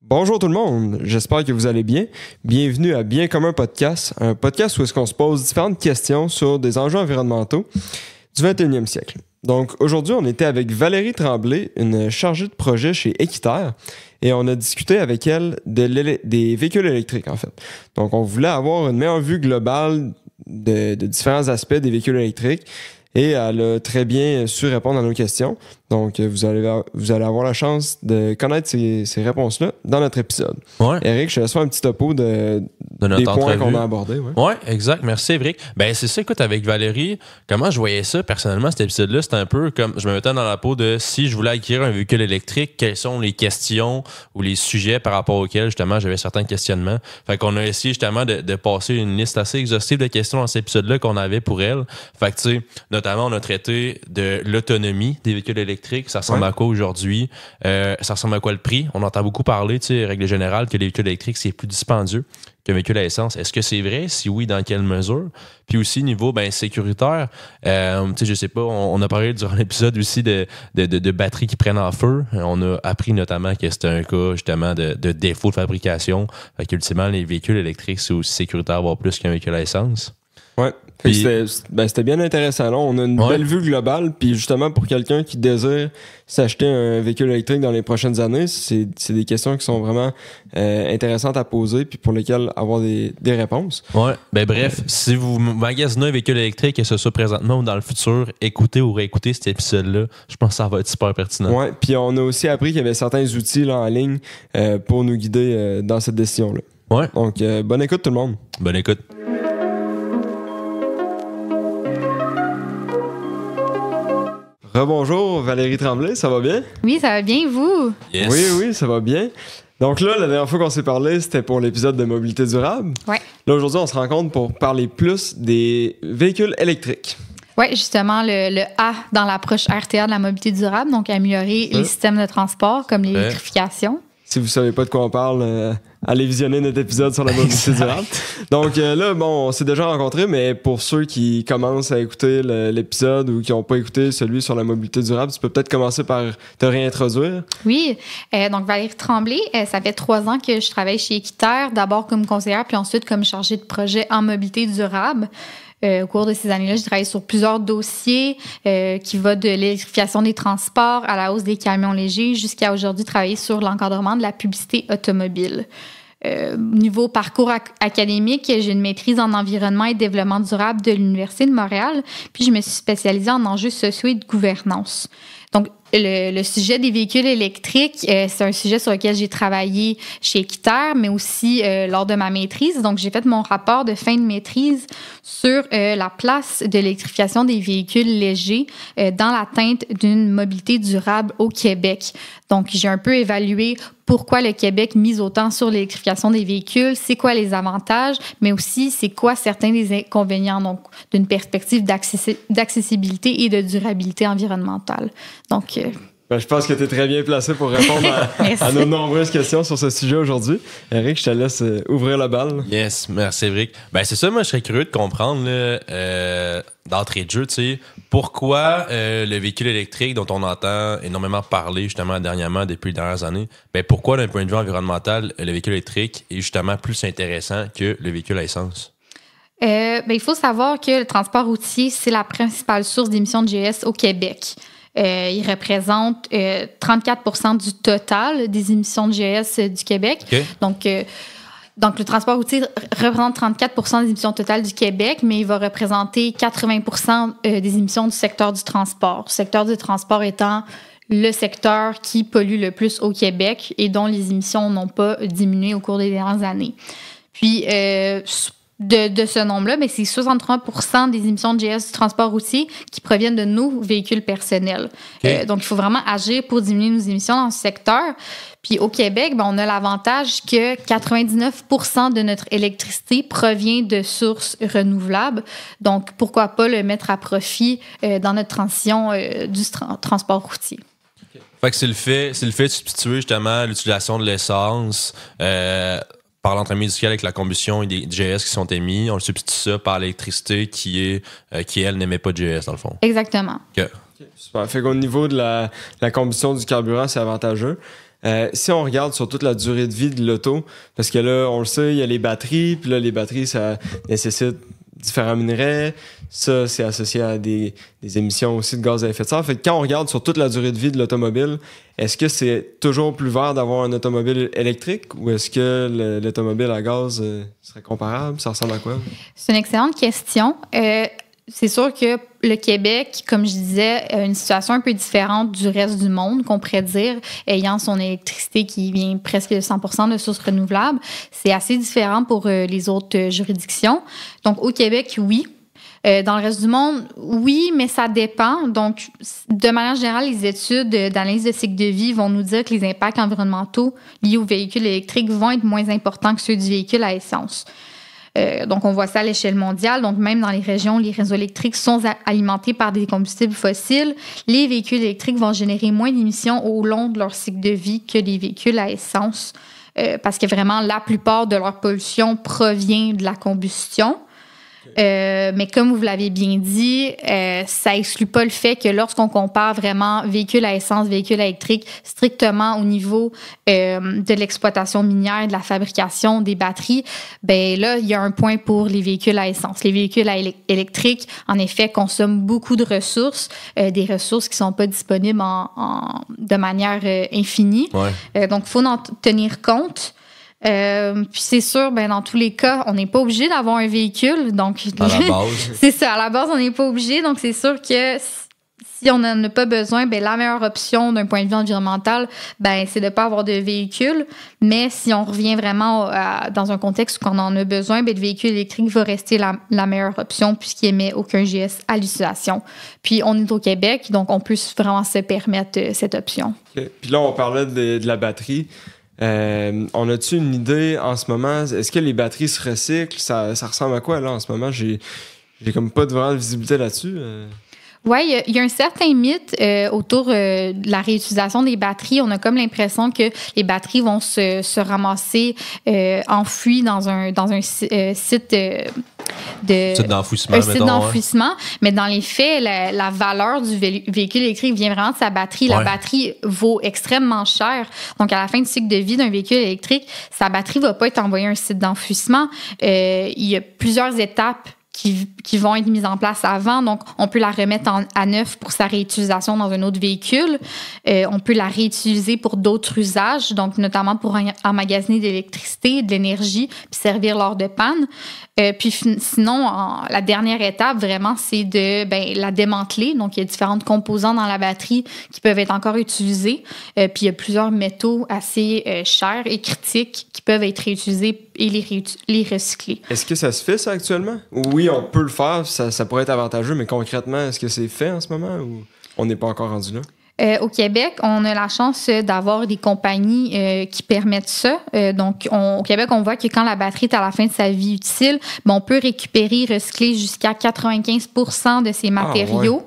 Bonjour tout le monde, j'espère que vous allez bien. Bienvenue à Bien commun podcast, un podcast où est-ce qu'on se pose différentes questions sur des enjeux environnementaux du 21e siècle. Donc aujourd'hui, on était avec Valérie Tremblay, une chargée de projet chez Équiterre, et on a discuté avec elle des véhicules électriques en fait. Donc on voulait avoir une meilleure vue globale de différents aspects des véhicules électriques. Et elle a très bien su répondre à nos questions. Donc, vous allez avoir la chance de connaître ces réponses-là dans notre épisode. Ouais. Eric, je te laisse faire un petit topo des points qu'on a abordés. Ouais, exact. Merci, Eric. Ben, c'est ça, écoute, avec Valérie, comment je voyais ça, personnellement, cet épisode-là, c'était un peu comme je me mettais dans la peau de si je voulais acquérir un véhicule électrique, quelles sont les questions ou les sujets par rapport auxquels, justement, j'avais certains questionnements. Fait qu'on a essayé, justement, de passer une liste assez exhaustive de questions dans cet épisode-là qu'on avait pour elle. Fait que, tu sais, notamment, on a traité de l'autonomie des véhicules électriques. Ça ressemble à quoi aujourd'hui? Ça ressemble à quoi le prix? On entend beaucoup parler, tu sais, règle générale, que les véhicules électriques, c'est plus dispendieux qu'un véhicule à essence. Est-ce que c'est vrai? Si oui, dans quelle mesure? Puis aussi, niveau sécuritaire, tu sais, je sais pas, on a parlé durant l'épisode aussi de batteries qui prennent en feu. On a appris notamment que c'était un cas, justement, de défaut de fabrication. Fait qu'ultimement, les véhicules électriques, c'est aussi sécuritaire, voire plus qu'un véhicule à essence. Ouais. C'était bien intéressant. Là, on a une belle vue globale. Puis justement, pour quelqu'un qui désire s'acheter un véhicule électrique dans les prochaines années, c'est des questions qui sont vraiment intéressantes à poser puis pour lesquelles avoir des réponses. Ouais. Ben bref, si vous magasinez un véhicule électrique, que ce soit présentement ou dans le futur, écoutez ou réécoutez cet épisode-là. Je pense que ça va être super pertinent. Ouais. Puis on a aussi appris qu'il y avait certains outils là, en ligne pour nous guider dans cette décision-là. Ouais. Donc, bonne écoute tout le monde. Bonne écoute. Rebonjour Valérie Tremblay, ça va bien? Oui, ça va bien, vous? Yes. Oui, ça va bien. Donc là, la dernière fois qu'on s'est parlé, c'était pour l'épisode de mobilité durable. Ouais. Là, aujourd'hui, on se rencontre pour parler plus des véhicules électriques. Oui, justement, le A dans l'approche RTA de la mobilité durable, donc améliorer les systèmes de transport comme l'électrification. Si vous savez pas de quoi on parle, allez visionner notre épisode sur la mobilité durable. Donc là, bon, on s'est déjà rencontrés, mais pour ceux qui commencent à écouter l'épisode ou qui n'ont pas écouté celui sur la mobilité durable, tu peux peut-être commencer par te réintroduire. Oui, donc Valérie Tremblay, ça fait 3 ans que je travaille chez Équiterre, d'abord comme conseillère, puis ensuite comme chargée de projet en mobilité durable. Au cours de ces années-là, j'ai travaillé sur plusieurs dossiers qui vont de l'électrification des transports à la hausse des camions légers jusqu'à aujourd'hui travailler sur l'encadrement de la publicité automobile. Niveau parcours académique, j'ai une maîtrise en environnement et développement durable de l'Université de Montréal, puis je me suis spécialisée en enjeux sociaux et de gouvernance. Donc, le sujet des véhicules électriques, c'est un sujet sur lequel j'ai travaillé chez Équiterre, mais aussi lors de ma maîtrise. Donc, j'ai fait mon rapport de fin de maîtrise sur la place de l'électrification des véhicules légers dans l'atteinte d'une mobilité durable au Québec. Donc, j'ai un peu évalué pourquoi le Québec mise autant sur l'électrification des véhicules, c'est quoi les avantages, mais aussi c'est quoi certains des inconvénients, donc d'une perspective d'accessibilité et de durabilité environnementale. Donc, je pense que tu es très bien placé pour répondre à nos nombreuses questions sur ce sujet aujourd'hui. Eric, je te laisse ouvrir la balle. Yes, merci Eric. C'est ça, moi je serais curieux de comprendre là, d'entrée de jeu, tu sais, pourquoi le véhicule électrique dont on entend énormément parler justement dernièrement depuis les dernières années, pourquoi d'un point de vue environnemental, le véhicule électrique est justement plus intéressant que le véhicule à essence? Il faut savoir que le transport routier, c'est la principale source d'émissions de GES au Québec. Il représente 34% du total des émissions de GES du Québec. Okay. Donc, le transport routier représente 34% des émissions totales du Québec, mais il va représenter 80% des émissions du secteur du transport. Le secteur du transport étant le secteur qui pollue le plus au Québec et dont les émissions n'ont pas diminué au cours des dernières années. Puis, de ce nombre-là, c'est 63% des émissions de GES du transport routier qui proviennent de nos véhicules personnels. Okay. Donc, il faut vraiment agir pour diminuer nos émissions dans ce secteur. Puis au Québec, on a l'avantage que 99% de notre électricité provient de sources renouvelables. Donc, pourquoi pas le mettre à profit dans notre transition du transport routier. Okay. Fait que c'est le fait de substituer justement l'utilisation de l'essence par l'entremise du avec la combustion et des GES qui sont émis, on le substitue ça par l'électricité qui elle, n'émet pas de GES, dans le fond. Exactement. Okay. Super. Fait qu'au niveau de la combustion du carburant, c'est avantageux. Si on regarde sur toute la durée de vie de l'auto, parce que là, on le sait, il y a les batteries, puis là, les batteries, ça nécessite différents minerais. Ça, c'est associé à des émissions aussi de gaz à effet de serre. Fait que quand on regarde sur toute la durée de vie de l'automobile, est-ce que c'est toujours plus vert d'avoir un automobile électrique ou est-ce que l'automobile à gaz serait comparable? Ça ressemble à quoi? C'est une excellente question. C'est sûr que le Québec, comme je disais, a une situation un peu différente du reste du monde, qu'on pourrait dire, ayant son électricité qui vient presque de 100% de sources renouvelables. C'est assez différent pour les autres juridictions. Donc, au Québec, oui. Dans le reste du monde, oui, mais ça dépend. Donc, de manière générale, les études d'analyse de cycle de vie vont nous dire que les impacts environnementaux liés aux véhicules électriques vont être moins importants que ceux du véhicule à essence. Donc, on voit ça à l'échelle mondiale. Donc, même dans les régions où les réseaux électriques sont alimentés par des combustibles fossiles, les véhicules électriques vont générer moins d'émissions au long de leur cycle de vie que les véhicules à essence parce que vraiment, la plupart de leur pollution provient de la combustion. Mais comme vous l'avez bien dit, ça exclut pas le fait que lorsqu'on compare vraiment véhicule à essence, véhicule électrique, strictement au niveau de l'exploitation minière, de la fabrication des batteries, ben là, il y a un point pour les véhicules à essence. Les véhicules électriques, en effet, consomment beaucoup de ressources, des ressources qui sont pas disponibles de manière infinie. Ouais. Donc, il faut en tenir compte. Puis c'est sûr, ben dans tous les cas, on n'est pas obligé d'avoir un véhicule. Donc, à la base. C'est ça, à la base, on n'est pas obligé. Donc, c'est sûr que si on n'en a pas besoin, ben la meilleure option d'un point de vue environnemental, ben c'est de ne pas avoir de véhicule. Mais si on revient vraiment dans un contexte où on en a besoin, ben le véhicule électrique va rester la meilleure option puisqu'il émet aucun GS à l'utilisation. Puis on est au Québec, donc on peut vraiment se permettre cette option. Okay. Puis là, on parlait de la batterie. On a-tu une idée en ce moment? Est-ce que les batteries se recyclent? Ça ressemble à quoi là en ce moment? J'ai comme pas de vraie visibilité là-dessus. Oui, il y a un certain mythe autour de la réutilisation des batteries. On a comme l'impression que les batteries vont se ramasser enfouies dans un site d'enfouissement. Un site d'enfouissement. Ouais. Mais dans les faits, la valeur du véhicule électrique vient vraiment de sa batterie. La batterie vaut extrêmement cher. Donc, à la fin du cycle de vie d'un véhicule électrique, sa batterie ne va pas être envoyée à un site d'enfouissement. Il y a plusieurs étapes qui vont être mises en place avant. Donc, on peut la remettre à neuf pour sa réutilisation dans un autre véhicule. On peut la réutiliser pour d'autres usages, donc notamment pour emmagasiner de l'électricité, de l'énergie, puis servir lors de panne. Puis sinon, la dernière étape, vraiment, c'est de la démanteler. Donc, il y a différentes composantes dans la batterie qui peuvent être encore utilisées. Puis, il y a plusieurs métaux assez chers et critiques qui peuvent être réutilisés et les recycler. Est-ce que ça se fait, ça, actuellement? Oui, on peut le faire, ça pourrait être avantageux, mais concrètement, est-ce que c'est fait en ce moment ou on n'est pas encore rendu là? Au Québec, on a la chance d'avoir des compagnies qui permettent ça. Donc, au Québec, on voit que quand la batterie est à la fin de sa vie utile, on peut récupérer, recycler jusqu'à 95% de ces matériaux.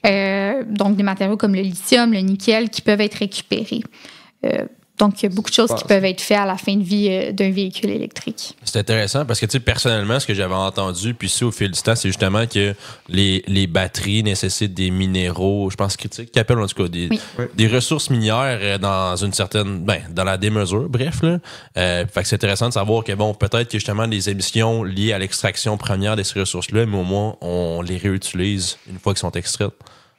Ah, ouais. Donc, des matériaux comme le lithium, le nickel, qui peuvent être récupérés. Donc, il y a beaucoup de choses qui peuvent être faites à la fin de vie d'un véhicule électrique. C'est intéressant parce que, tu sais, personnellement, ce que j'avais entendu, puis ça, au fil du temps, c'est justement que les batteries nécessitent des minéraux, je pense critiques, qui appellent en tout cas des ressources minières dans une certaine, dans la démesure, bref, là. Fait que c'est intéressant de savoir que, peut-être que justement, les émissions liées à l'extraction première de ces ressources-là, mais au moins, on les réutilise une fois qu'elles sont extraites.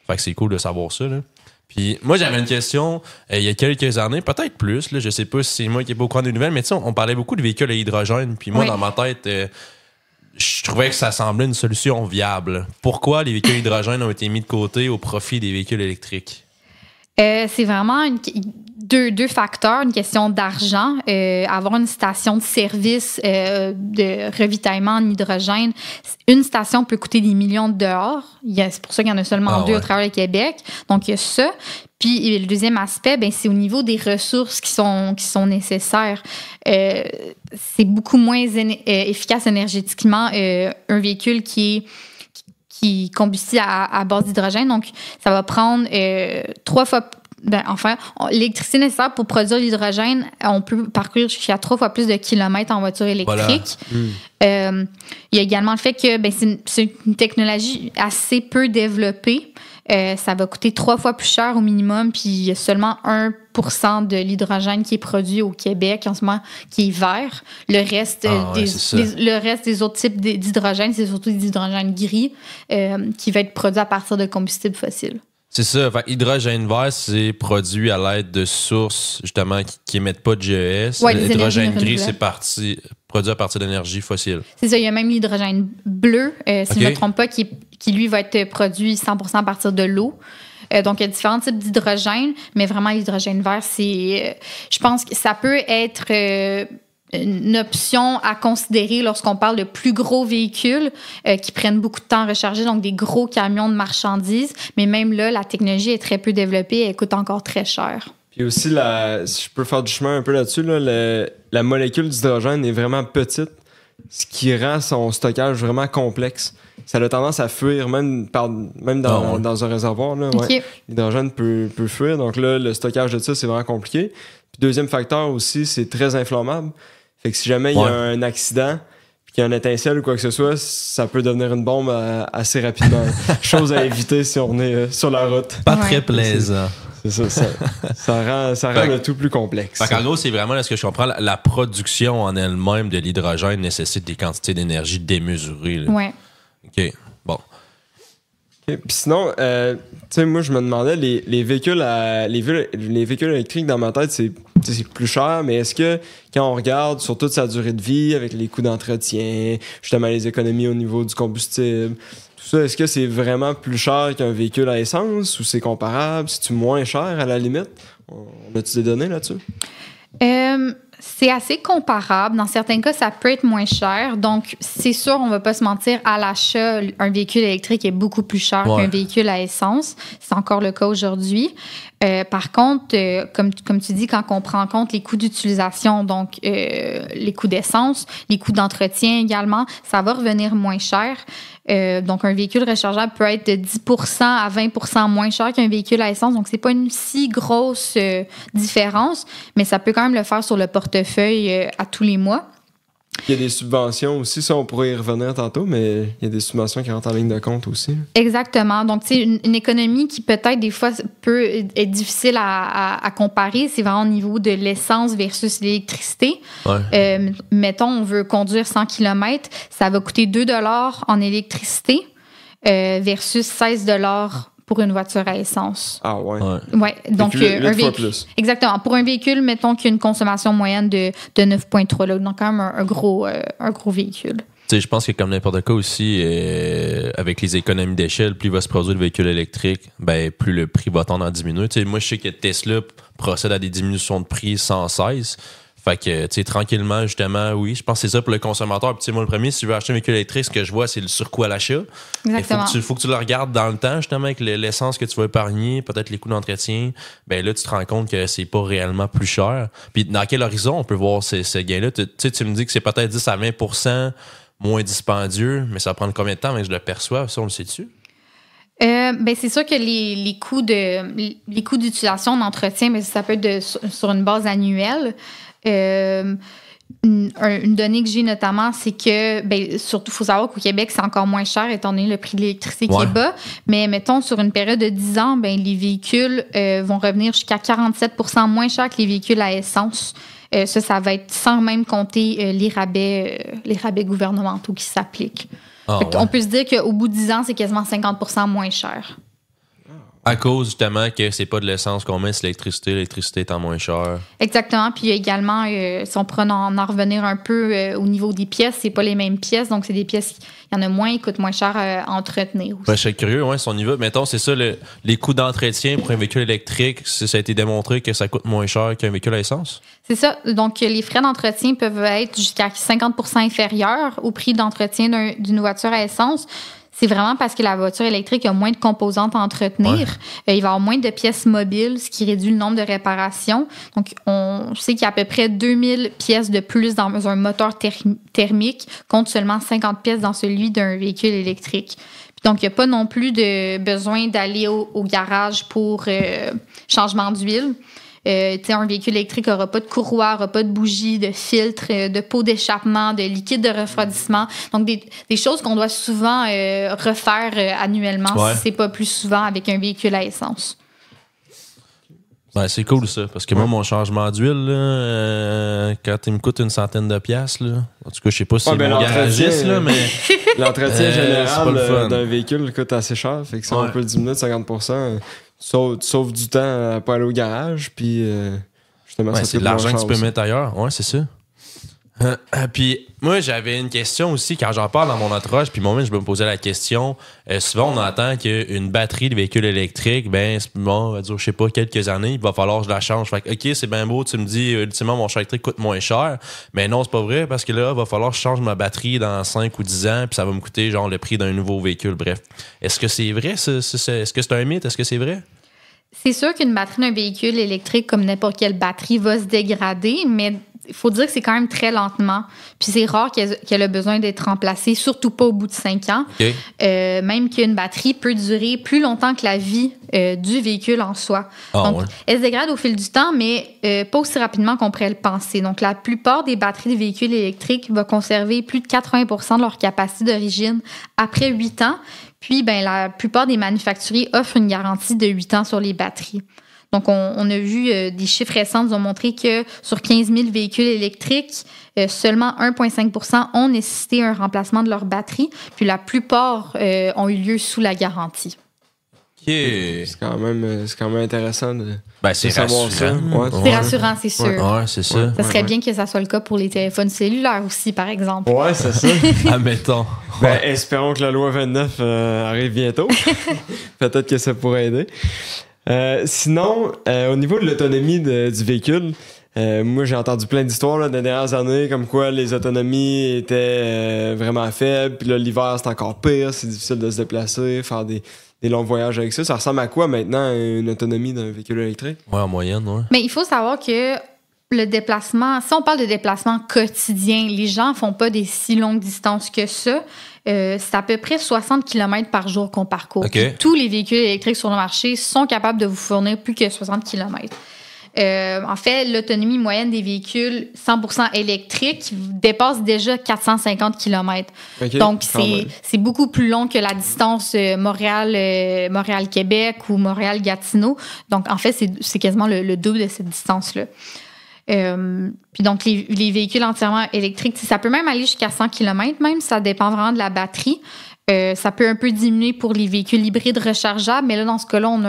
Fait que c'est cool de savoir ça, là. Puis moi, j'avais une question il y a quelques années, peut-être plus, là, je sais pas si c'est moi qui n'ai pas au courant des nouvelles, mais tu sais, on parlait beaucoup de véhicules à hydrogène. Puis moi, dans ma tête, je trouvais que ça semblait une solution viable. Pourquoi les véhicules à hydrogène ont été mis de côté au profit des véhicules électriques? C'est vraiment deux facteurs. Une question d'argent. Avoir une station de service de ravitaillement en hydrogène, une station peut coûter des millions de dollars. C'est pour ça qu'il y en a seulement deux au travers du Québec. Donc, il y a ça. Puis, le deuxième aspect, c'est au niveau des ressources qui sont nécessaires. C'est beaucoup moins efficace énergétiquement un véhicule qui combustit à base d'hydrogène. Donc, ça va prendre 3 fois... l'électricité nécessaire pour produire l'hydrogène, on peut parcourir jusqu'à 3 fois plus de kilomètres en voiture électrique. Voilà. Il y a également le fait que c'est une technologie assez peu développée. ça va coûter 3 fois plus cher au minimum, puis il y a seulement 1% de l'hydrogène qui est produit au Québec en ce moment qui est vert. Le reste, le reste des autres types d'hydrogène, c'est surtout des hydrogènes gris qui va être produit à partir de combustibles fossiles. C'est ça. Fait, hydrogène vert, c'est produit à l'aide de sources, justement, qui émettent pas de GES. Ouais, l'hydrogène gris, c'est produit à partir d'énergie fossile. C'est ça. Il y a même l'hydrogène bleu, si je ne me trompe pas, qui lui va être produit 100% à partir de l'eau. Donc, il y a différents types d'hydrogène, mais vraiment, l'hydrogène vert, c'est... je pense que ça peut être... une option à considérer lorsqu'on parle de plus gros véhicules qui prennent beaucoup de temps à recharger, donc des gros camions de marchandises. Mais même là, la technologie est très peu développée et elle coûte encore très cher. Puis aussi, si je peux faire du chemin un peu là-dessus, la molécule d'hydrogène est vraiment petite, ce qui rend son stockage vraiment complexe. Ça a tendance à fuir, même dans un réservoir. Là, okay. L'hydrogène peut fuir, donc là, le stockage de ça, c'est vraiment compliqué. Puis deuxième facteur aussi, c'est très inflammable. Fait que si jamais il y a un accident, puis qu'il y a une étincelle ou quoi que ce soit, ça peut devenir une bombe assez rapidement. Chose à éviter si on est sur la route. Pas très plaisant. C'est ça. Ça rend le tout plus complexe. En gros, c'est vraiment, ce que je comprends, la production en elle-même de l'hydrogène nécessite des quantités d'énergie démesurées. Oui. OK. Bon. Puis sinon, tu sais, moi, je me demandais, les véhicules électriques, dans ma tête, c'est plus cher, mais est-ce que quand on regarde sur toute sa durée de vie, avec les coûts d'entretien, justement les économies au niveau du combustible, tout ça, est-ce que c'est vraiment plus cher qu'un véhicule à essence ou c'est comparable? C'est-tu moins cher à la limite? On a-tu des données là-dessus? C'est assez comparable. Dans certains cas, ça peut être moins cher. Donc, c'est sûr, on ne va pas se mentir, à l'achat, un véhicule électrique est beaucoup plus cher qu'un véhicule à essence. C'est encore le cas aujourd'hui. Par contre, comme tu dis, quand on prend en compte les coûts d'utilisation, donc les coûts d'essence, les coûts d'entretien également, ça va revenir moins cher. Donc, un véhicule rechargeable peut être de 10% à 20% moins cher qu'un véhicule à essence. Donc, c'est pas une si grosse différence, mais ça peut quand même le faire sur le portefeuille à tous les mois. Il y a des subventions aussi, ça on pourrait y revenir tantôt, mais il y a des subventions qui rentrent en ligne de compte aussi. Exactement. Donc, tu sais, une économie qui peut-être des fois peut être difficile à comparer, c'est vraiment au niveau de l'essence versus l'électricité. Ouais. Mettons, on veut conduire 100 km, ça va coûter 2 $ en électricité versus 16 $ pour une voiture à essence. Ah ouais. Ouais, donc un véhicule. Plus. Exactement. Pour un véhicule, mettons qu'il y a une consommation moyenne de 9,3 là, donc quand même un gros véhicule. Tu sais, je pense que comme n'importe quoi aussi, avec les économies d'échelle, plus il va se produire le véhicule électrique, ben plus le prix va tendre à diminuer. Tu sais, moi, je sais que Tesla procède à des diminutions de prix sans cesse. Fait que, tu sais, tranquillement, justement, oui, je pense que c'est ça pour le consommateur. Puis, tu sais, moi, le premier, si tu veux acheter un véhicule électrique, ce que je vois, c'est le surcoût à l'achat. Exactement. Il faut que tu le regardes dans le temps, justement, avec l'essence que tu vas épargner, peut-être les coûts d'entretien. Ben là, tu te rends compte que c'est pas réellement plus cher. Puis, dans quel horizon on peut voir ces gains-là? Tu sais, tu me dis que c'est peut-être 10 à 20% moins dispendieux, mais ça va prendre combien de temps avant que je le perçoive? Ça, on le sait-tu? Ben c'est sûr que les coûts d'utilisation d'entretien, mais ça peut être sur une base annuelle. Une donnée que j'ai notamment, c'est que, surtout, il faut savoir qu'au Québec, c'est encore moins cher étant donné le prix de l'électricité qui est bas. Mais mettons, sur une période de 10 ans, les véhicules vont revenir jusqu'à 47% moins cher que les véhicules à essence. Ça va être sans même compter les rabais gouvernementaux qui s'appliquent. On peut se dire qu'au bout de 10 ans, c'est quasiment 50% moins cher. À cause, justement, que c'est pas de l'essence qu'on met, c'est l'électricité étant moins chère. Exactement. Puis également, si on prend en revenir un peu au niveau des pièces, c'est pas les mêmes pièces. Donc, c'est des pièces, il y en a moins, ils coûtent moins cher à entretenir aussi. Ben, je suis curieux, si on y va. Mettons, c'est ça, les coûts d'entretien pour un véhicule électrique, ça a été démontré que ça coûte moins cher qu'un véhicule à essence? C'est ça. Donc, les frais d'entretien peuvent être jusqu'à 50% inférieurs au prix d'entretien d'une voiture à essence. C'est vraiment parce que la voiture électrique a moins de composantes à entretenir. Il va y avoir moins de pièces mobiles, ce qui réduit le nombre de réparations. Donc, on sait qu'il y a à peu près 2000 pièces de plus dans un moteur thermique contre seulement 50 pièces dans celui d'un véhicule électrique. Donc, il n'y a pas non plus de besoin d'aller au garage pour changement d'huile. Un véhicule électrique n'aura pas de courroie, n'aura pas de bougie, de filtre, de pot d'échappement, de liquide de refroidissement. Donc, des choses qu'on doit souvent refaire annuellement si c'est pas plus souvent avec un véhicule à essence. Ouais, c'est cool ça, parce que moi, mon changement d'huile, là, quand il me coûte une centaine de piastres, là, en tout cas, je sais pas si c'est mon garagiste, là, mais... L'entretien général d'un véhicule coûte assez cher, fait que si on peut le diminuer de 50%, tu sauves du temps à pas aller au garage, puis justement, ça c'est de l'argent que tu peux mettre ailleurs, ouais, c'est ça. Puis moi, j'avais une question aussi quand j'en parle dans mon entourage, puis moi-même, je me posais la question. Souvent, on entend qu'une batterie de véhicule électrique, on va dire, je sais pas, quelques années, il va falloir que je la change. Fait que, OK, c'est bien beau, tu me dis, ultimement, mon char électrique coûte moins cher. Mais non, c'est pas vrai, parce que là, il va falloir que je change ma batterie dans 5 ou 10 ans, puis ça va me coûter, genre, le prix d'un nouveau véhicule. Bref. Est-ce que c'est vrai? Est-ce que c'est un mythe? Est-ce que c'est vrai? C'est sûr qu'une batterie d'un véhicule électrique, comme n'importe quelle batterie, va se dégrader, mais il faut dire que c'est quand même très lentement. Puis c'est rare qu'elle a besoin d'être remplacée, surtout pas au bout de 5 ans. Okay. Même qu'une batterie peut durer plus longtemps que la vie du véhicule en soi. Donc, elle se dégrade au fil du temps, mais pas aussi rapidement qu'on pourrait le penser. Donc, la plupart des batteries de véhicules électriques vont conserver plus de 80% de leur capacité d'origine après 8 ans. Puis, la plupart des manufacturiers offrent une garantie de 8 ans sur les batteries. Donc, on a vu des chiffres récents nous ont montré que sur 15 000 véhicules électriques, seulement 1,5% ont nécessité un remplacement de leur batterie. Puis, la plupart ont eu lieu sous la garantie. OK. C'est quand même intéressant de c'est savoir rassurant. ça. C'est rassurant, c'est sûr. Ouais, c'est ça. Ça serait bien que ça soit le cas pour les téléphones cellulaires aussi, par exemple. Ouais, c'est ça. Admettons. Espérons que la loi 29 arrive bientôt. Peut-être que ça pourrait aider. Sinon, au niveau de l'autonomie du véhicule, moi j'ai entendu plein d'histoires là, des dernières années comme quoi les autonomies étaient vraiment faibles, puis là l'hiver c'est encore pire, c'est difficile de se déplacer, faire des longs voyages avec ça. Ça ressemble à quoi maintenant une autonomie d'un véhicule électrique? Ouais, en moyenne, ouais. Mais il faut savoir que le déplacement, si on parle de déplacement quotidien, les gens ne font pas des si longues distances que ça. C'est à peu près 60 km par jour qu'on parcourt. Okay. Tous les véhicules électriques sur le marché sont capables de vous fournir plus que 60 km. En fait, l'autonomie moyenne des véhicules 100% électriques dépasse déjà 450 km. Okay, donc, c'est beaucoup plus long que la distance Montréal-Québec ou Montréal-Gatineau. Donc, en fait, c'est quasiment le double de cette distance-là. Puis donc, les véhicules entièrement électriques, ça peut même aller jusqu'à 100 km, même, ça dépend vraiment de la batterie. Ça peut un peu diminuer pour les véhicules hybrides rechargeables, mais là, dans ce cas-là, on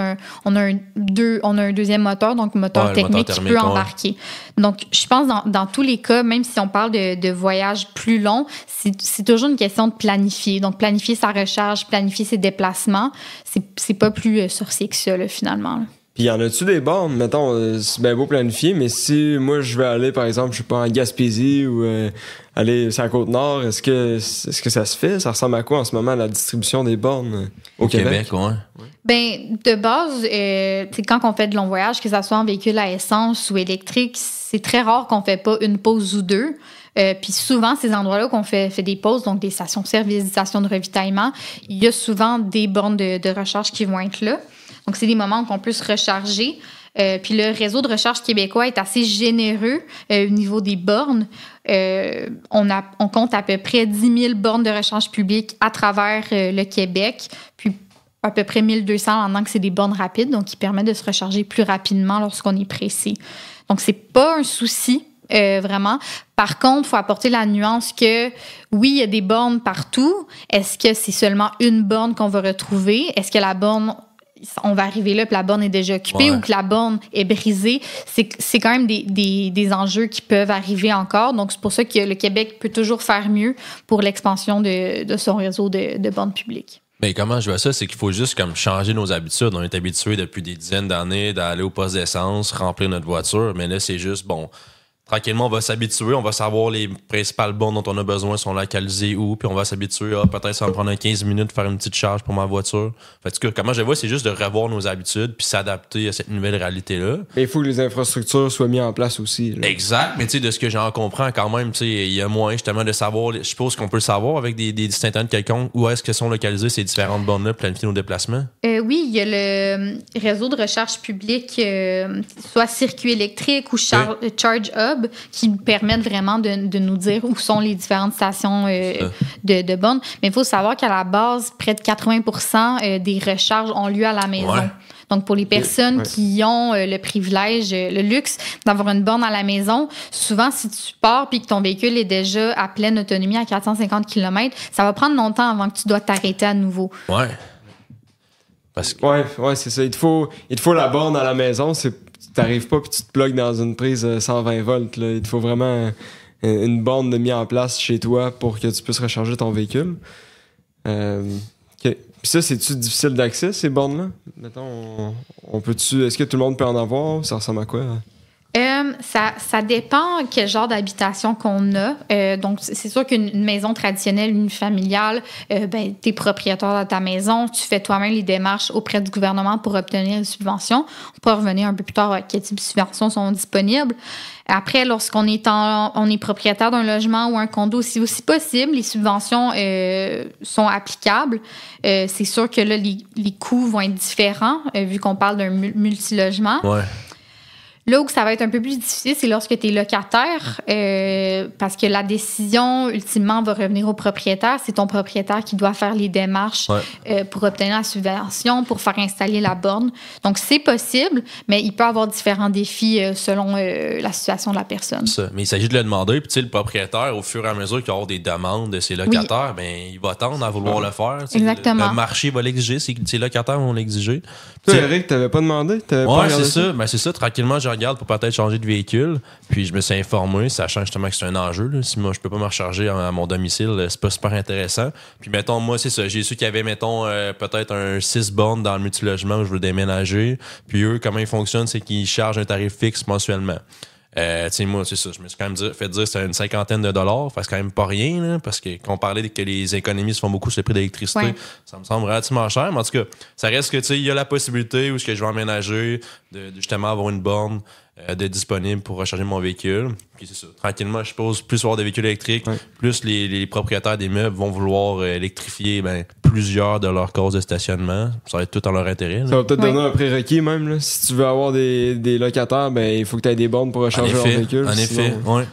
a un deuxième moteur, donc moteur technique qui peut embarquer. Donc, je pense dans tous les cas, même si on parle de voyages plus longs, c'est toujours une question de planifier. Donc, planifier sa recharge, planifier ses déplacements, c'est pas plus sorcier que ça, là, finalement. Là. Puis y en a-tu des bornes? Mettons, c'est bien beau planifier, mais si moi je vais aller, par exemple, je sais pas, en Gaspésie ou aller sur la Côte-Nord, est-ce que ça se fait? Ça ressemble à quoi en ce moment, la distribution des bornes au Québec? Ouais. Ben, de base, quand on fait de longs voyages, que ce soit en véhicule à essence ou électrique, c'est très rare qu'on fait pas une pause ou deux. Puis souvent, ces endroits-là qu'on fait des pauses, donc des stations-service, des stations de ravitaillement, il y a souvent des bornes de recharge qui vont être là. Donc, c'est des moments où on peut se recharger. Puis le réseau de recharge québécois est assez généreux au niveau des bornes. On compte à peu près 10 000 bornes de recharge publique à travers le Québec. Puis à peu près 1200 en que c'est des bornes rapides, donc qui permettent de se recharger plus rapidement lorsqu'on est pressé. Donc, c'est pas un souci. Vraiment. Par contre, il faut apporter la nuance que, oui, il y a des bornes partout. Est-ce que c'est seulement une borne qu'on va retrouver? Est-ce que la borne, on va arriver là, puis la borne est déjà occupée ou que la borne est brisée? C'est quand même des enjeux qui peuvent arriver encore. Donc, c'est pour ça que le Québec peut toujours faire mieux pour l'expansion de son réseau de bornes publiques. Mais comment je vois ça, c'est qu'il faut juste comme changer nos habitudes. On est habitué depuis des dizaines d'années d'aller au poste d'essence, remplir notre voiture, mais là, c'est juste, tranquillement, on va s'habituer, on va savoir les principales bornes dont on a besoin sont localisées où, puis on va s'habituer. Peut-être ça va me prendre 15 minutes de faire une petite charge pour ma voiture. Fait que, comment je le vois, c'est juste de revoir nos habitudes puis s'adapter à cette nouvelle réalité-là. Mais il faut que les infrastructures soient mises en place aussi. Là. Exact, mais tu sais, de ce que j'en comprends quand même, tu sais, il y a moyen justement de savoir, je suppose qu'on peut le savoir avec des sites internet quelconques, où est-ce que sont localisées ces différentes bornes-là pour planifier nos déplacements? Oui, il y a le réseau de recherche publique, soit circuit électrique ou Charge Hub, qui nous permettent vraiment de nous dire où sont les différentes stations de bornes. Mais il faut savoir qu'à la base, près de 80% des recharges ont lieu à la maison. Ouais. Donc, pour les personnes qui ont le privilège, le luxe d'avoir une borne à la maison, souvent, si tu pars et que ton véhicule est déjà à pleine autonomie à 450 km, ça va prendre longtemps avant que tu dois t'arrêter à nouveau. Ouais. Parce que... Ouais, c'est ça. Il te faut la borne à la maison. Tu n'arrives pas et tu te plugues dans une prise 120 volts. Là. Il te faut vraiment une borne de mise en place chez toi pour que tu puisses recharger ton véhicule. Puis ça, c'est-tu difficile d'accès, ces bornes-là? Mettons, est-ce que tout le monde peut en avoir? Ça ressemble à quoi? Ça dépend quel genre d'habitation qu'on a. Donc, c'est sûr qu'une maison traditionnelle, une familiale, tu es propriétaire de ta maison, tu fais toi-même les démarches auprès du gouvernement pour obtenir une subvention. On peut revenir un peu plus tard à quel type de subventions sont disponibles. Après, lorsqu'on est on est propriétaire d'un logement ou un condo, c'est aussi possible. Les subventions sont applicables. C'est sûr que là, les coûts vont être différents vu qu'on parle d'un multilogement. Ouais. Là où ça va être un peu plus difficile, c'est lorsque tu es locataire, parce que la décision, ultimement, va revenir au propriétaire. C'est ton propriétaire qui doit faire les démarches pour obtenir la subvention, pour faire installer la borne. Donc, c'est possible, mais il peut y avoir différents défis selon la situation de la personne. Ça. Mais il s'agit de le demander. Puis, tu sais, le propriétaire, au fur et à mesure qu'il va avoir des demandes de ses locataires, il va tendre à vouloir le faire. Exactement. Le marché va l'exiger, ses locataires vont l'exiger. Toi, Eric, t'avais pas demandé? Ouais, c'est ça. Ben, c'est ça. Tranquillement, je regarde pour peut-être changer de véhicule. Puis je me suis informé, sachant justement que c'est un enjeu. Là. Si moi, je peux pas me recharger à mon domicile, c'est pas super intéressant. Puis mettons, moi, c'est ça. J'ai su qu'il y avait, mettons, peut-être un 6 bornes dans le multilogement où je veux déménager. Puis eux, comment ils fonctionnent, c'est qu'ils chargent un tarif fixe mensuellement. Tu sais, moi, c'est ça. Je me suis quand même fait dire que c'était une $50. C'est quand même pas rien, là, parce que quand on parlait que les économies se font beaucoup sur le prix de l'électricité, ça me semble relativement cher. Mais en tout cas, ça reste que, tu sais, il y a la possibilité où je vais emménager, de justement avoir une borne de disponible pour recharger mon véhicule. Puis c'est ça. Tranquillement, je suppose, plus avoir des véhicules électriques, plus les propriétaires des meubles vont vouloir électrifier plusieurs de leurs causes de stationnement. Ça va être tout en leur intérêt. Là. Ça va peut-être donner un prérequis même. Là. Si tu veux avoir des locataires, il faut que tu aies des bornes pour recharger leur véhicule. En effet, oui.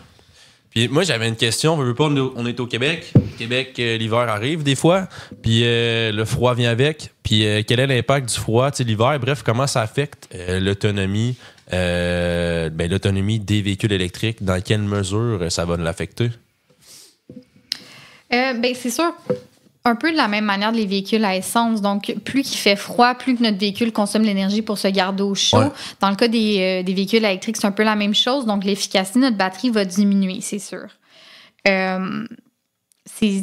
Puis moi, j'avais une question. On est au Québec. Au Québec, l'hiver arrive des fois. Puis le froid vient avec. Puis quel est l'impact du froid, l'hiver? Bref, comment ça affecte l'autonomie des véhicules électriques? Dans quelle mesure ça va l'affecter? C'est sûr, un peu de la même manière les véhicules à essence. Donc, plus qu'il fait froid, plus que notre véhicule consomme l'énergie pour se garder au chaud. Ouais. Dans le cas des véhicules électriques, c'est un peu la même chose. Donc, l'efficacité de notre batterie va diminuer, c'est sûr. C'est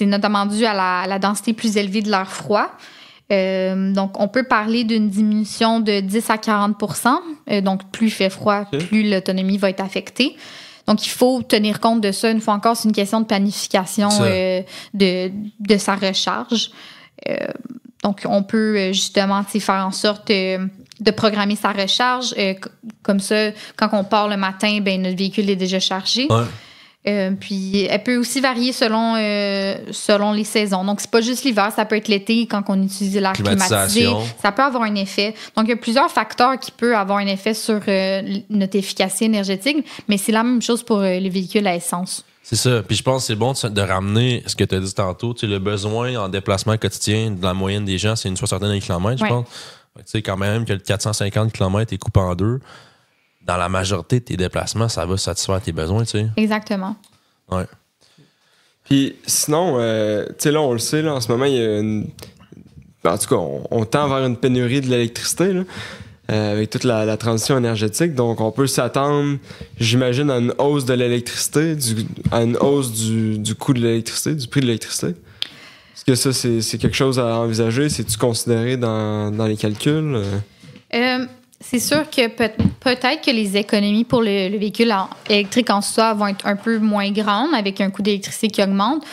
notamment dû à la densité plus élevée de l'air froid. Donc, on peut parler d'une diminution de 10 à 40%. Donc, plus il fait froid, plus l'autonomie va être affectée. Donc, il faut tenir compte de ça. Une fois encore, c'est une question de planification de sa recharge. Donc, on peut justement faire en sorte de programmer sa recharge. Comme ça, quand on part le matin, notre véhicule est déjà chargé. Ouais. Puis, elle peut aussi varier selon les saisons. Donc, c'est pas juste l'hiver, ça peut être l'été quand on utilise l'air climatisé. Ça peut avoir un effet. Donc, il y a plusieurs facteurs qui peuvent avoir un effet sur notre efficacité énergétique, mais c'est la même chose pour les véhicules à essence. C'est ça. Puis je pense que c'est bon de ramener ce que tu as dit tantôt. Le besoin en déplacement quotidien de la moyenne des gens, c'est une soixantaine de kilomètres, je pense. Tu sais, quand même que le 450 km est coupé en deux. Dans la majorité de tes déplacements, ça va satisfaire tes besoins, tu sais. Exactement. Ouais. Puis sinon, tu sais, là, on le sait, là, en ce moment, il y a en tout cas, on tend vers une pénurie de l'électricité, là, avec toute la transition énergétique. Donc, on peut s'attendre, j'imagine, à une hausse de l'électricité, à une hausse du coût de l'électricité, du prix de l'électricité. Est-ce que ça, c'est quelque chose à envisager? C'est-tu considéré dans les calculs? C'est sûr que peut-être que les économies pour le véhicule électrique en soi vont être un peu moins grandes avec un coût d'électricité qui augmente.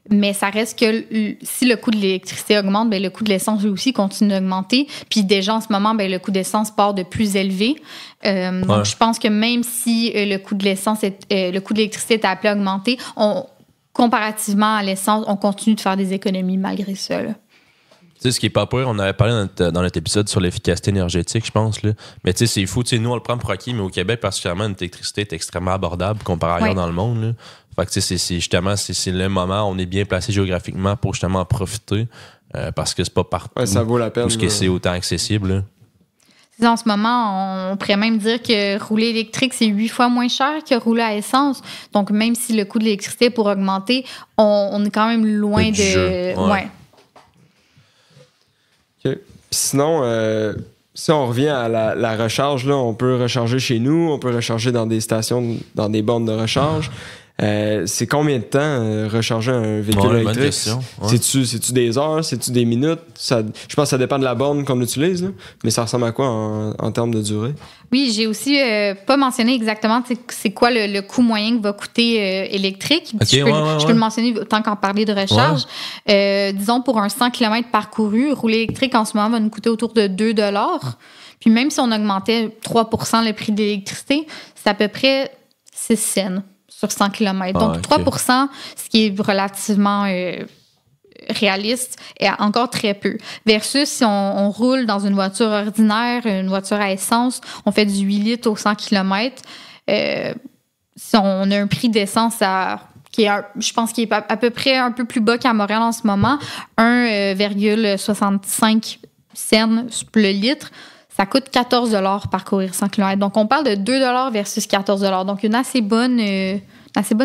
Mais ça reste que si le coût de l'électricité augmente, bien, le coût de l'essence lui aussi continue d'augmenter. Puis déjà, en ce moment, bien, le coût d'essence part de plus élevé. Donc, je pense que même si le coût de l'essence, le coût de l'électricité est appelé à augmenter, comparativement à l'essence, on continue de faire des économies malgré ça. Là. Tu sais, ce qui est pas pire, on avait parlé dans notre épisode sur l'efficacité énergétique, je pense. Là. Mais tu sais, c'est fou. Tu sais, nous, on le prend pour acquis, mais au Québec, particulièrement, notre électricité est extrêmement abordable comparé à ailleurs dans le monde. Là. Fait que tu sais, c'est justement c'est le moment où on est bien placé géographiquement pour justement en profiter parce que c'est pas partout. Ouais, ça vaut la peine. Parce que c'est autant accessible. Là. En ce moment, on pourrait même dire que rouler électrique, c'est 8 fois moins cher que rouler à essence. Donc, même si le coût de l'électricité pourrait augmenter, on est quand même loin de... Ouais. OK. Puis sinon, si on revient à la recharge, là, on peut recharger chez nous, on peut recharger dans des stations, dans des bornes de recharge. C'est combien de temps recharger un véhicule électrique? Bonne question. Ouais. C'est-tu des heures? C'est-tu des minutes? Je pense que ça dépend de la borne qu'on utilise, là, mais ça ressemble à quoi en termes de durée? Oui, j'ai aussi pas mentionné exactement c'est quoi le coût moyen que va coûter électrique. Okay, je peux le mentionner tant qu'en parler de recharge. Ouais. Disons, pour un 100 km parcouru, rouler électrique en ce moment va nous coûter autour de 2 $. Puis même si on augmentait 3 % le prix de l'électricité, c'est à peu près 6 cents sur 100 km. Donc, 3 %, ce qui est relativement réaliste, est encore très peu. Versus si on roule dans une voiture ordinaire, une voiture à essence, on fait du 8 litres au 100 km. Si on a un prix d'essence je pense qu'il est à peu près un peu plus bas qu'à Montréal en ce moment, 1,65 cents le litre, ça coûte 14 $ parcourir 100 km. Donc, on parle de 2 $ versus 14 $. Donc, une assez bonne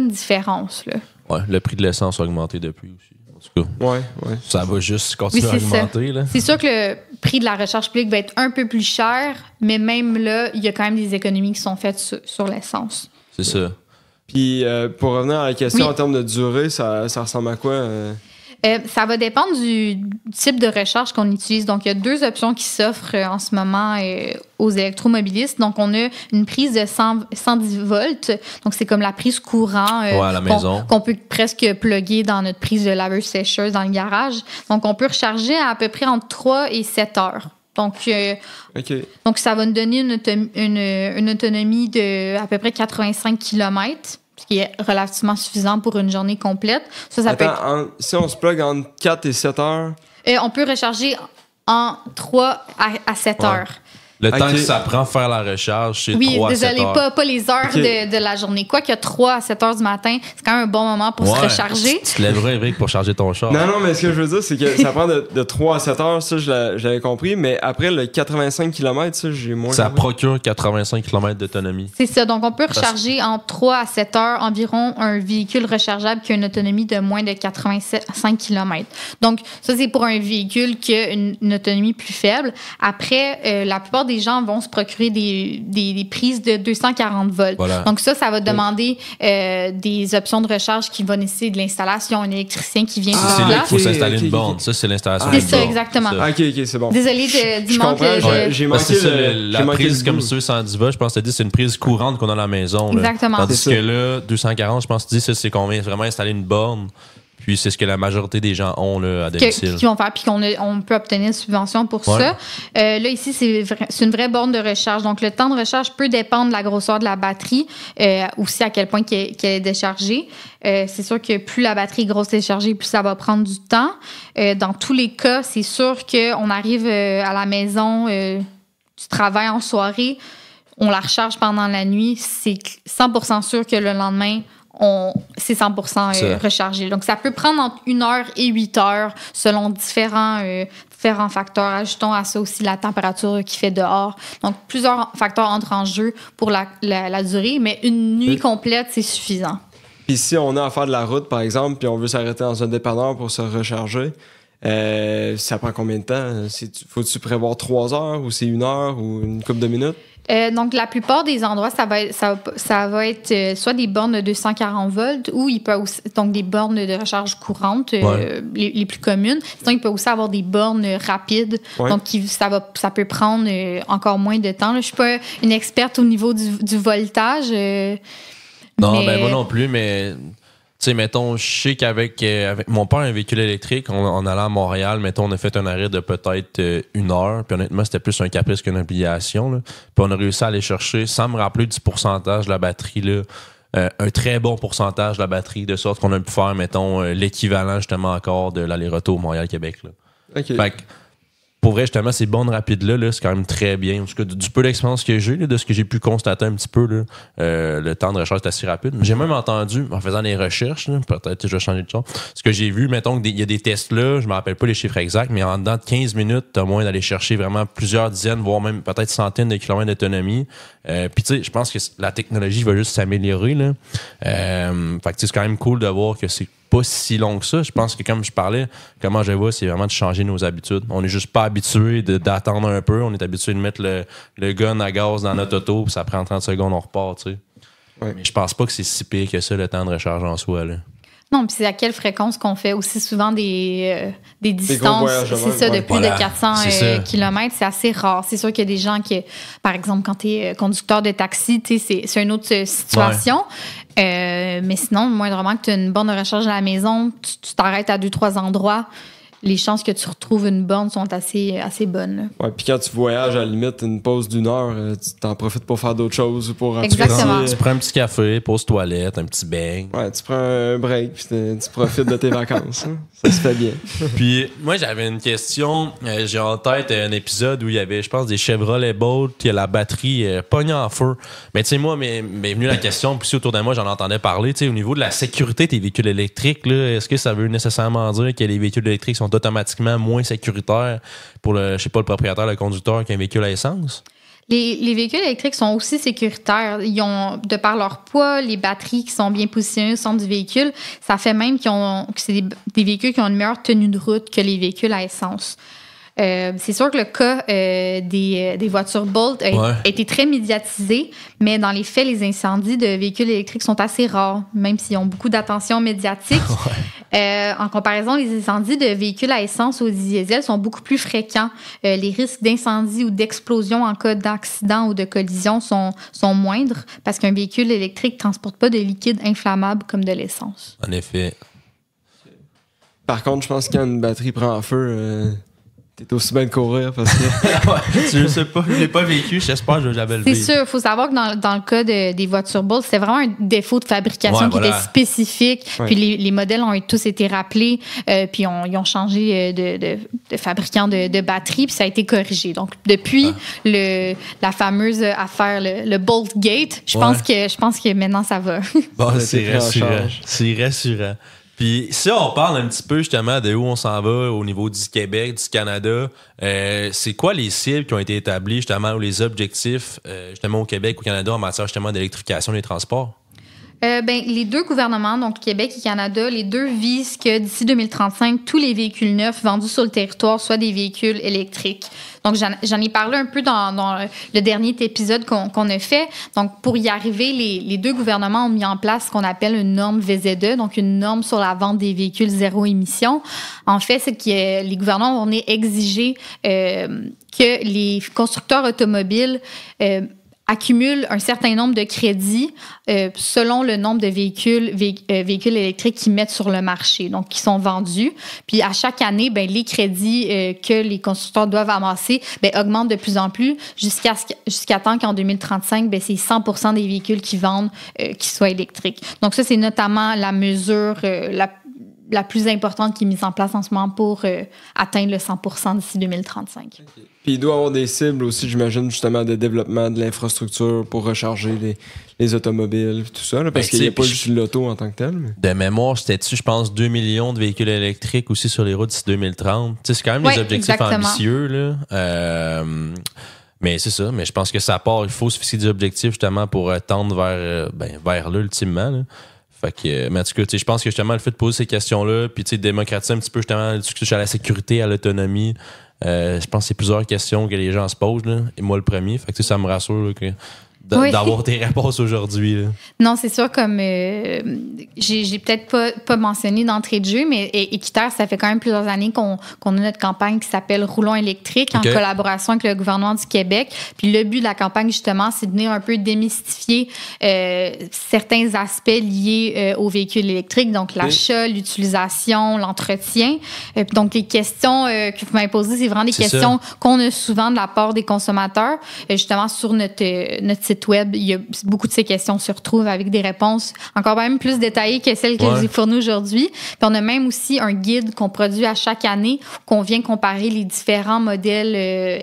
différence. Là. Ouais, le prix de l'essence a augmenté depuis aussi. En tout cas, ça va juste continuer à augmenter. Là. C'est sûr que le prix de la recherche publique va être un peu plus cher, mais même là, il y a quand même des économies qui sont faites sur l'essence. C'est ça. Puis, pour revenir à la question en termes de durée, ça ressemble à quoi? Ça va dépendre du type de recharge qu'on utilise. Donc, il y a 2 options qui s'offrent en ce moment aux électromobilistes. Donc, on a une prise de 110 volts. Donc, c'est comme la prise courant à la maison. Qu'on peut presque plugger dans notre prise de laveuse-sécheuse dans le garage. Donc, on peut recharger à peu près entre 3 et 7 heures. Donc, donc ça va nous donner une autonomie de à peu près 85 km. Ce qui est relativement suffisant pour une journée complète. Ça peut être... si on se plug entre 4 et 7 heures? On peut recharger en 3 à 7 heures. Le temps que ça prend faire la recharge, c'est 3 à 7 heures. Oui, désolé, pas les heures de la journée. Quoi qu'il y a 3 à 7 heures du matin, c'est quand même un bon moment pour se recharger. Tu te lèverais, Eric, pour charger ton char. Non, mais ce que je veux dire, c'est que ça prend de 3 à 7 heures, ça, je l'avais compris, mais après le 85 km, ça, j'ai moins... Ça procure 85 km d'autonomie. C'est ça, donc on peut recharger en 3 à 7 heures environ un véhicule rechargeable qui a une autonomie de moins de 85 km. Donc, ça, c'est pour un véhicule qui a une autonomie plus faible. Après, la plupart des gens vont se procurer des prises de 240 volts. Voilà. Donc ça va demander des options de recharge qui vont nécessiter de l'installation, un électricien qui vient sur place. C'est là qu'il faut s'installer une borne. Ça, c'est l'installation d'une borne. C'est ça, exactement. OK, c'est bon. Désolé du manque. J'ai manqué la prise comme ceux 110 volts, je pense que tu as dit, c'est une prise courante qu'on a à la maison. Là. Exactement. Tandis que là, 240, je pense que tu dis, ça, c'est qu'on vient vraiment installer une borne. Puis c'est ce que la majorité des gens ont là, à domicile. Qui vont faire, puis on peut obtenir une subvention pour ça. Là, ici, c'est une vraie borne de recharge. Donc, le temps de recharge peut dépendre de la grosseur de la batterie, aussi à quel point qu'elle est déchargée. C'est sûr que plus la batterie est grosse déchargée, plus ça va prendre du temps. Dans tous les cas, c'est sûr qu'on arrive à la maison du travail en soirée, on la recharge pendant la nuit. C'est 100% sûr que le lendemain, c'est 100% rechargé. Donc, ça peut prendre entre 1 heure et 8 heures selon différents facteurs. Ajoutons à ça aussi la température qu'il fait dehors. Donc, plusieurs facteurs entrent en jeu pour la durée, mais une nuit complète, c'est suffisant. Puis si on a à faire de la route, par exemple, puis on veut s'arrêter dans un dépanneur pour se recharger, Ça prend combien de temps? Faut-tu prévoir 3 heures ou c'est 1 heure ou une couple de minutes? Donc, la plupart des endroits, ça va être soit des bornes de 240 volts ou il peut aussi, donc des bornes de recharge courante, les plus communes. Sinon, il peut aussi avoir des bornes rapides. Ouais. Donc, ça peut prendre encore moins de temps. Je suis pas une experte au niveau du voltage. Non, moi non plus, mais... Tu sais, mettons, je sais qu'avec mon père, un véhicule électrique, on allait à Montréal, mettons, on a fait un arrêt de peut-être 1 heure, puis honnêtement, c'était plus un caprice qu'une obligation, là. Puis on a réussi à aller chercher, sans me rappeler du pourcentage de la batterie, là, un très bon pourcentage de la batterie, de sorte qu'on a pu faire, mettons, l'équivalent justement encore de l'aller-retour Montréal-Québec, là. OK. Fait que, pour vrai, justement, ces bornes rapides-là, c'est quand même très bien. En tout cas, du peu d'expérience que j'ai, là, de ce que j'ai pu constater un petit peu, là, le temps de recharge est assez rapide. J'ai même entendu, en faisant des recherches, là, peut-être que je vais changer de chose, ce que j'ai vu, mettons qu'il y a des tests là, je me rappelle pas les chiffres exacts, mais en dedans de 15 minutes, t'as moyen d'aller chercher vraiment plusieurs dizaines, voire même peut-être centaines de kilomètres d'autonomie. Puis tu sais, je pense que la technologie va juste s'améliorer, là. Fait que c'est quand même cool de voir que c'est pas si long que ça. Je pense que comme je parlais, comment je vois, c'est vraiment de changer nos habitudes. On n'est juste pas habitué d'attendre un peu. On est habitué de mettre le gun à gaz dans notre auto, puis ça prend 30 secondes, on repart, tu sais. Ouais. Mais je pense pas que c'est si pire que ça, le temps de recharge en soi, là. Non, puis c'est à quelle fréquence qu'on fait aussi souvent des distances, c'est ça, de plus de 400 km, c'est assez rare. C'est sûr qu'il y a des gens qui, par exemple, quand tu es conducteur de taxi, c'est une autre situation. Ouais. Mais sinon, moindrement que tu as une borne de recharge à la maison, tu t'arrêtes à 2-3 endroits, les chances que tu retrouves une borne sont assez bonnes. Ouais, puis quand tu voyages, à la limite, une pause d'1 heure, tu t'en profites pour faire d'autres choses ou pour Exactement. Tu prends un petit café, pause toilette, un petit bang. Ouais, tu prends un break puis tu profites de tes vacances. Hein? Ça se fait bien. Puis moi, j'avais une question. J'ai en tête un épisode où il y avait, je pense, des Chevrolet Bolt, qui a la batterie pognée en feu. Mais tu sais, moi, m'est venue la question, puis autour de moi, j'en entendais parler. Tu sais, au niveau de la sécurité des véhicules électriques, là, est-ce que ça veut nécessairement dire que les véhicules électriques sont automatiquement moins sécuritaires pour le propriétaire, le conducteur qu'un véhicule à essence? Les véhicules électriques sont aussi sécuritaires. Ils ont, de par leur poids, les batteries qui sont bien positionnées au centre du véhicule, ça fait même que c'est des véhicules qui ont une meilleure tenue de route que les véhicules à essence. C'est sûr que le cas des voitures Bolt a été très médiatisé, mais dans les faits, les incendies de véhicules électriques sont assez rares, même s'ils ont beaucoup d'attention médiatique. En comparaison, les incendies de véhicules à essence ou diesel sont beaucoup plus fréquents. Les risques d'incendie ou d'explosion en cas d'accident ou de collision sont moindres parce qu'un véhicule électrique ne transporte pas de liquide inflammable comme de l'essence. En effet. Par contre, je pense que quand une batterie prend en feu... T'es aussi bien de courir parce que... Je sais pas, je l'ai pas vécu, j'espère que je vais jamais le vivre. C'est sûr, il faut savoir que dans le cas des voitures Bolt, c'était vraiment un défaut de fabrication qui était spécifique. Ouais. Puis les modèles ont tous été rappelés, puis ils ont changé de fabricant de batterie, puis ça a été corrigé. Donc, depuis la fameuse affaire, le Bolt Gate, je pense que maintenant ça va. Bon, c'est rassurant. C'est rassurant. Puis si on parle un petit peu justement de où on s'en va au niveau du Québec, du Canada, c'est quoi les cibles qui ont été établies justement ou les objectifs justement au Québec, au Canada en matière justement d'électrification des transports? Les deux gouvernements, donc Québec et Canada, les deux visent que d'ici 2035, tous les véhicules neufs vendus sur le territoire soient des véhicules électriques. Donc, j'en ai parlé un peu dans le dernier épisode qu'on a fait. Donc, pour y arriver, les deux gouvernements ont mis en place ce qu'on appelle une norme VZE, donc une norme sur la vente des véhicules zéro émission. En fait, c'est que les gouvernements vont exiger que les constructeurs automobiles accumulent un certain nombre de crédits selon le nombre de véhicules électriques qu'ils mettent sur le marché, donc qui sont vendus. Puis à chaque année, les crédits que les constructeurs doivent amasser augmentent de plus en plus jusqu'à temps qu'en 2035, c'est 100% des véhicules qui vendent qui soient électriques. Donc ça, c'est notamment la mesure la plus importante qui est mise en place en ce moment pour atteindre le 100% d'ici 2035. Okay. Puis il doit y avoir des cibles aussi, j'imagine, justement, de développement de l'infrastructure pour recharger les automobiles et tout ça, là, parce qu'il n'y a pas juste l'auto en tant que tel. Mais... De mémoire, c'était-tu, je pense, 2 millions de véhicules électriques aussi sur les routes d'ici 2030. T'sais, c'est quand même des objectifs ambitieux, là. Mais c'est ça, mais je pense que ça part, il faut se fixer des objectifs justement pour tendre vers là, ultimement, là. Fait que, mais en tout cas, je pense que justement, le fait de poser ces questions-là, puis démocratiser un petit peu justement ce qui touche à la sécurité, à l'autonomie, je pense que c'est plusieurs questions que les gens se posent, là, et moi le premier. Fait que ça me rassure là, que d'avoir tes réponses aujourd'hui. Là. Non, c'est sûr, comme j'ai peut-être pas mentionné d'entrée de jeu, mais Équiterre, ça fait quand même plusieurs années qu'on a notre campagne qui s'appelle Roulons électrique en collaboration avec le gouvernement du Québec. Puis le but de la campagne, justement, c'est de venir un peu démystifier certains aspects liés aux véhicules électriques, donc l'achat, l'utilisation, l'entretien. Donc, les questions que vous m'avez posées, c'est vraiment des questions qu'on a souvent de la part des consommateurs. Justement, sur notre site web, il y a beaucoup de ces questions se retrouvent avec des réponses encore même plus détaillées que celles que je vous ai fournies aujourd'hui. Puis on a même aussi un guide qu'on produit à chaque année, qu'on vient comparer les différents modèles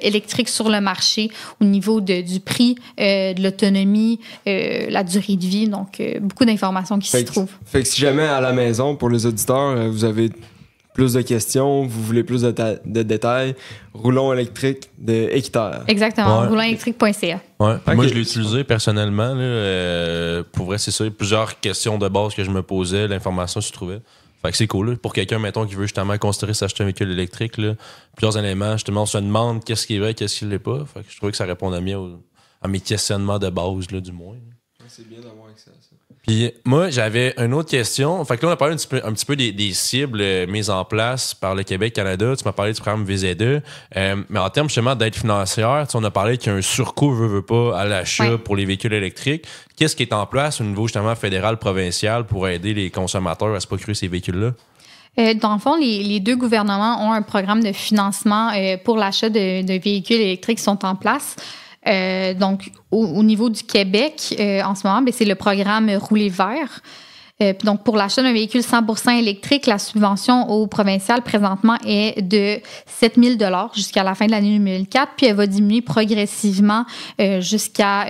électriques sur le marché au niveau du prix, de l'autonomie, la durée de vie. Donc, beaucoup d'informations qui s'y trouvent. Fait que si jamais à la maison, pour les auditeurs, vous avez plus de questions, vous voulez plus de détails, Roulons électrique de Équiterre. Exactement, roulonélectrique.ca. Ouais. Moi, je l'ai utilisé personnellement. Là, pour vrai, c'est ça. Plusieurs questions de base que je me posais, l'information se trouvait. Fait que c'est cool. Là. Pour quelqu'un, mettons, qui veut justement considérer s'acheter un véhicule électrique, là, plusieurs éléments, justement, on se demande qu'est-ce qui est vrai, qu'est-ce qui ne l'est pas. Fait que je trouvais que ça répondait bien à mes questionnements de base, là, du moins. C'est bien d'avoir accès à ça. Puis moi, j'avais une autre question. Fait que là, on a parlé un petit peu des cibles mises en place par le Québec-Canada. Tu m'as parlé du programme VZ2. Mais en termes justement d'aide financière, on a parlé qu'il y a un surcoût, veut pas, à l'achat pour les véhicules électriques. Qu'est-ce qui est en place au niveau justement fédéral, provincial pour aider les consommateurs à se procurer ces véhicules-là? Dans le fond, les deux gouvernements ont un programme de financement pour l'achat de véhicules électriques qui sont en place. Donc, au niveau du Québec, en ce moment, c'est le programme Rouler vert. Donc, pour l'achat d'un véhicule 100% électrique, la subvention au provincial présentement est de 7 000 $ jusqu'à la fin de l'année 2004, puis elle va diminuer progressivement jusqu'à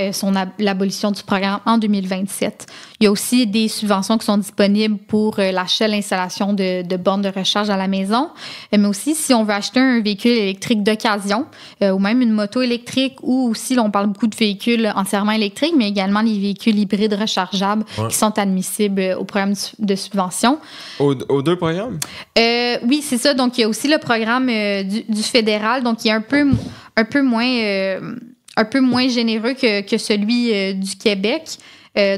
l'abolition du programme en 2027. Il y a aussi des subventions qui sont disponibles pour l'achat et l'installation de bornes de recharge à la maison, mais aussi si on veut acheter un véhicule électrique d'occasion ou même une moto électrique, ou aussi, là, on parle beaucoup de véhicules entièrement électriques, mais également les véhicules hybrides rechargeables qui sont admissibles au programme de subvention. Aux deux programmes? Oui, c'est ça. Donc, il y a aussi le programme du fédéral, donc il est un peu moins généreux que celui du Québec.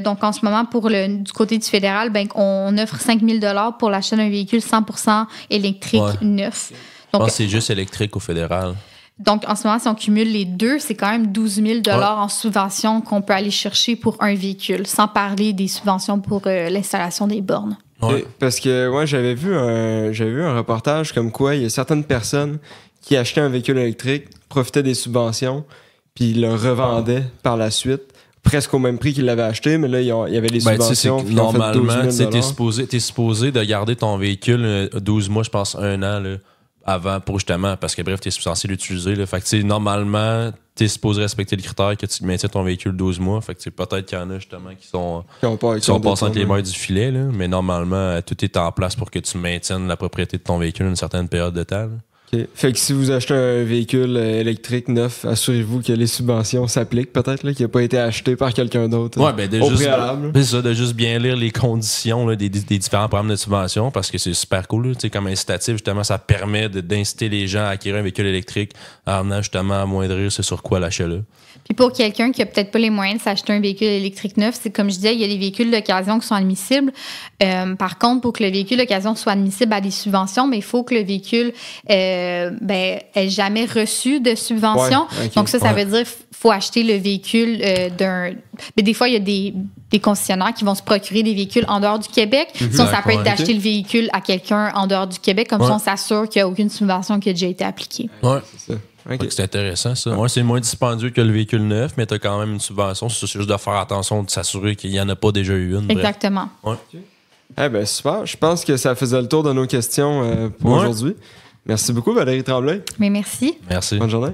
Donc, en ce moment, du côté du fédéral, on offre 5 000 $ pour l'achat d'un véhicule 100% électrique neuf. Donc, je pense que c'est juste électrique au fédéral. Donc, en ce moment, si on cumule les deux, c'est quand même 12 000 $ en subvention qu'on peut aller chercher pour un véhicule, sans parler des subventions pour l'installation des bornes. Ouais. Parce que moi, j'avais vu un reportage comme quoi il y a certaines personnes qui achetaient un véhicule électrique, profitaient des subventions, puis le revendaient par la suite. Presque au même prix qu'ils l'avaient acheté, mais là, il y avait les subventions. Normalement, t'es supposé de garder ton véhicule 12 mois, je pense, 1 an, là, avant, pour justement, parce que bref, t'es censé l'utiliser. Là. Fait que, normalement, t'es supposé respecter le critère que tu maintiens ton véhicule 12 mois. Fait que peut-être qu'il y en a justement qui sont passés entre les mailles du filet, là, mais normalement, tout est en place pour que tu maintiennes la propriété de ton véhicule une certaine période de temps. Là. Okay. Fait que si vous achetez un véhicule électrique neuf, assurez-vous que les subventions s'appliquent, peut-être, là, qu'il n'a pas été acheté par quelqu'un d'autre au préalable. C'est ça, de juste bien lire les conditions là, des différents programmes de subvention, parce que c'est super cool. Là, comme incitatif, justement, ça permet d'inciter les gens à acquérir un véhicule électrique en venant justement à amoindrir ce sur quoi l'achat-là. Puis pour quelqu'un qui n'a peut-être pas les moyens de s'acheter un véhicule électrique neuf, c'est comme je disais, il y a des véhicules d'occasion qui sont admissibles. Par contre, pour que le véhicule d'occasion soit admissible à des subventions, mais il faut que le véhicule ait jamais reçu de subvention. Ouais, okay. Donc ça veut dire qu'il faut acheter le véhicule Mais des fois, il y a des concessionnaires qui vont se procurer des véhicules en dehors du Québec. Ça peut être d'acheter le véhicule à quelqu'un en dehors du Québec. Comme ça, on s'assure qu'il n'y a aucune subvention qui a déjà été appliquée. Ouais, c'est ça. Okay. C'est intéressant, ça. Ouais, c'est moins dispendieux que le véhicule neuf, mais tu as quand même une subvention. C'est juste de faire attention, de s'assurer qu'il n'y en a pas déjà eu une. Exactement. Ouais. Eh bien, super. Je pense que ça faisait le tour de nos questions pour aujourd'hui. Merci beaucoup, Valérie Tremblay. Mais merci. Merci. Bonne journée.